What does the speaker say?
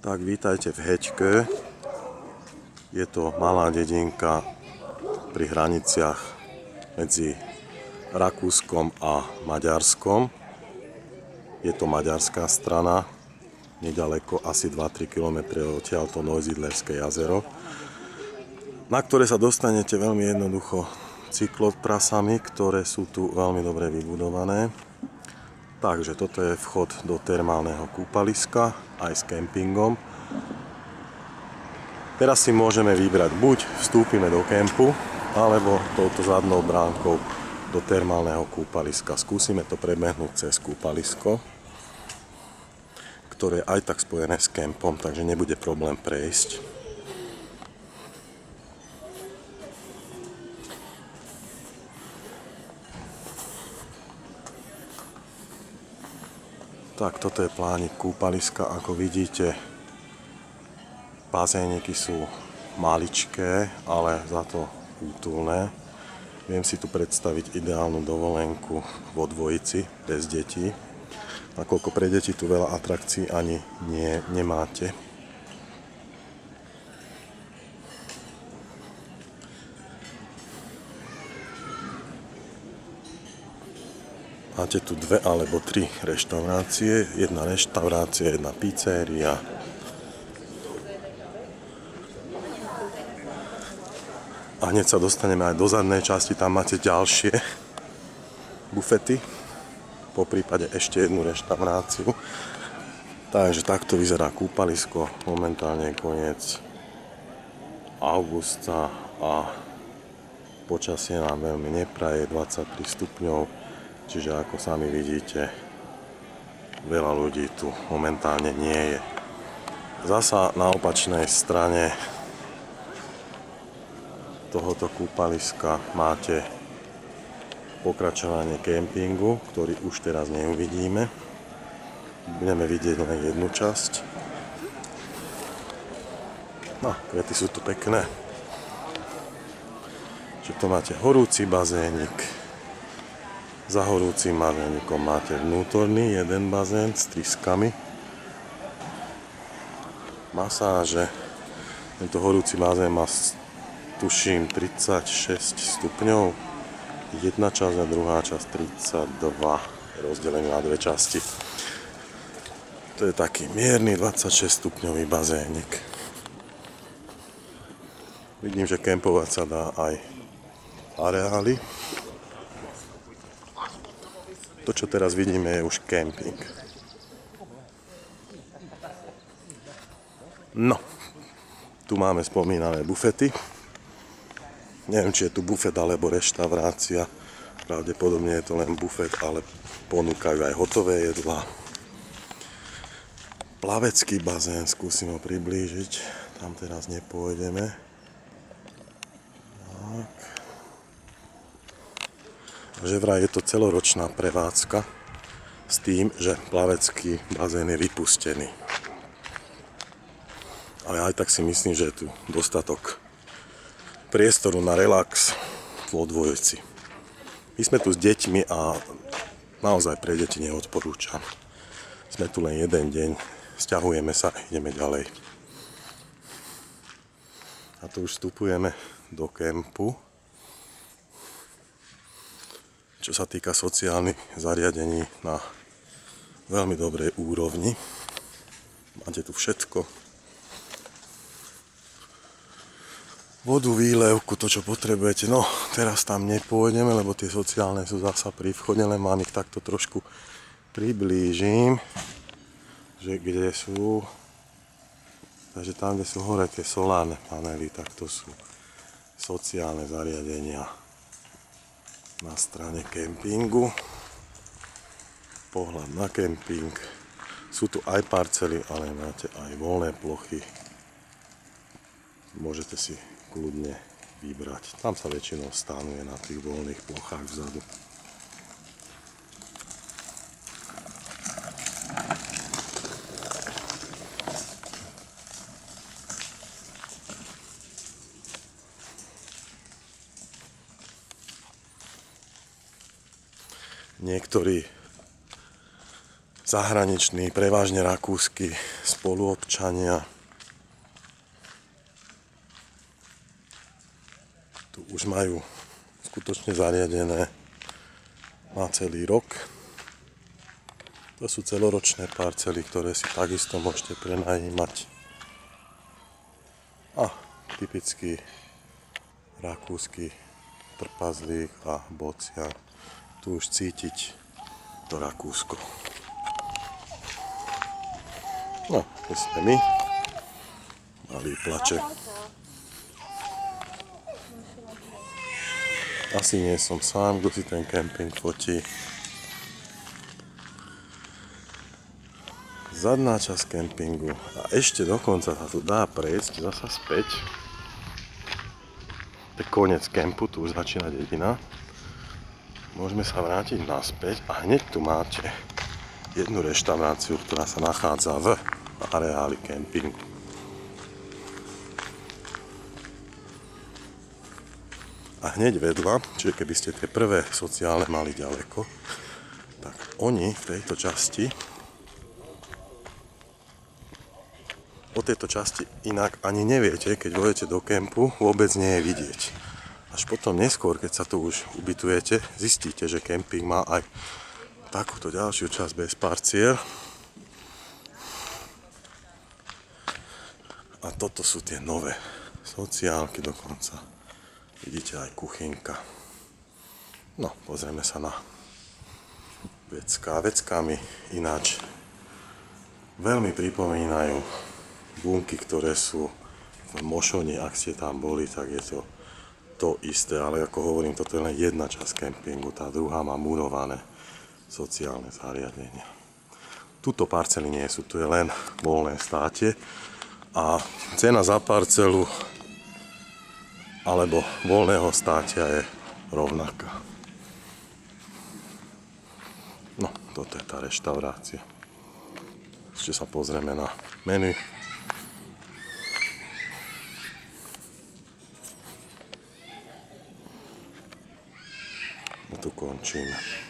Tak vítajte v Heďke. Je to malá dedinka pri hraniciach medzi Rakúskom a Maďarskom. Je to maďarská strana, nedaleko asi 2-3 km odtiaľto Neusiedlerské jazero, na ktoré sa dostanete veľmi jednoducho cyklotrasami, ktoré sú tu veľmi dobre vybudované. Takže toto je vchod do termálneho kúpaliska aj s kempingom. Teraz si môžeme vybrať, buď vstúpime do kempu, alebo touto zadnou bránkou do termálneho kúpaliska. Skúsime to prebehnúť cez kúpalisko, ktoré je aj tak spojené s kempom, takže nebude problém prejsť. Tak, toto je plánik kúpaliska, ako vidíte. Bazéniky sú maličké, ale za to útulné. Viem si tu predstaviť ideálnu dovolenku vo dvojici, bez detí. Nakoľko pre deti tu veľa atrakcií ani nemáte. Máte tu 2 alebo 3 reštaurácie. Jedna reštaurácia, jedna pizzeria. A hneď sa dostaneme aj do zadnej časti, tam máte ďalšie bufety. Po prípade ešte jednu reštauráciu. Takže takto vyzerá kúpalisko. Momentálne je koniec augusta a počasie nám veľmi nepraje, 23 stupňov. Čiže ako sami vidíte, veľa ľudí tu momentálne nie je. Zasa na opačnej strane tohoto kúpaliska máte pokračovanie kempingu, ktorý už teraz neuvidíme. Budeme vidieť len jednu časť. No, kvety sú tu pekné. Čiže tu máte horúci bazénik. Za horúcim bazénikom máte vnútorný jeden bazén s tryskami. Masáže. Tento horúci bazén má, tuším, 36 stupňov. Jedna časť a druhá časť 32. Rozdelený na dve časti. To je taký mierny 26 stupňový bazénik. Vidím, že kempovať sa dá aj areály. To, čo teraz vidíme, je už kemping. No, tu máme spomínané bufety. Neviem, či je tu bufet alebo reštaurácia. Pravdepodobne je to len bufet, ale ponúkajú aj hotové jedlá. Plavecký bazén, skúsim ho priblížiť. Tam teraz nepôjdeme. Tak. Že vraj je to celoročná prevádzka s tým, že plavecký bazén je vypustený. Ale aj tak si myslím, že je tu dostatok priestoru na relax vo dvojici. My sme tu s deťmi a naozaj pre deti neodporúčam. Sme tu len jeden deň, sťahujeme sa a ideme ďalej. A tu už vstupujeme do kempu. Čo sa týka sociálnych zariadení, na veľmi dobrej úrovni. Máte tu všetko. Vodu, výlevku, to čo potrebujete. No, teraz tam nepôjdeme, lebo tie sociálne sú zasa pri vchode, len vám ich takto trošku priblížim, že kde sú. Takže tam, kde sú hore tie solárne panely, tak to sú sociálne zariadenia. Na strane kempingu. Pohľad na kemping. Sú tu aj parcely, ale máte aj voľné plochy. Môžete si kľudne vybrať. Tam sa väčšinou stánuje na tých voľných plochách vzadu. Niektorí zahraniční, prevažne rakúsky spoluobčania. Tu už majú skutočne zariadené na celý rok. To sú celoročné parcely, ktoré si takisto môžete prenajímať. A typický rakúsky trpazlík a bocian. Tu už cítiť to Rakúsko. No, to sme my. Malý plače. Asi nie som sám, kto si ten kemping fotí. Zadná časť kempingu. A ešte dokonca sa tu dá prejsť zasa späť. To je koniec kempu, tu už začína dedina. Môžeme sa vrátiť naspäť a hneď tu máte jednu reštauráciu, ktorá sa nachádza v areáli kempingu. A hneď vedľa, čiže keby ste tie prvé sociálne mali ďaleko, tak oni v tejto časti, o tejto časti inak ani neviete, keď vojete do kempu, vôbec nie je vidieť. Až potom neskôr, keď sa tu už ubytujete, zistíte, že kemping má aj takúto ďalšiu časť bez parciel. A toto sú tie nové sociálky dokonca. Vidíte aj kuchynka. No, pozrieme sa na vecká. Vecká mi ináč veľmi pripomínajú bunky, ktoré sú v Mošoni. Ak ste tam boli, tak je to isté, ale ako hovorím, toto je len jedna časť kempingu, tá druhá má murované sociálne zariadenia. Tuto parcely nie sú, tu je len voľné státie a cena za parcelu alebo voľného státia je rovnaká. No, toto je tá reštaurácia. Ešte sa pozrieme na menu. No tu končíme.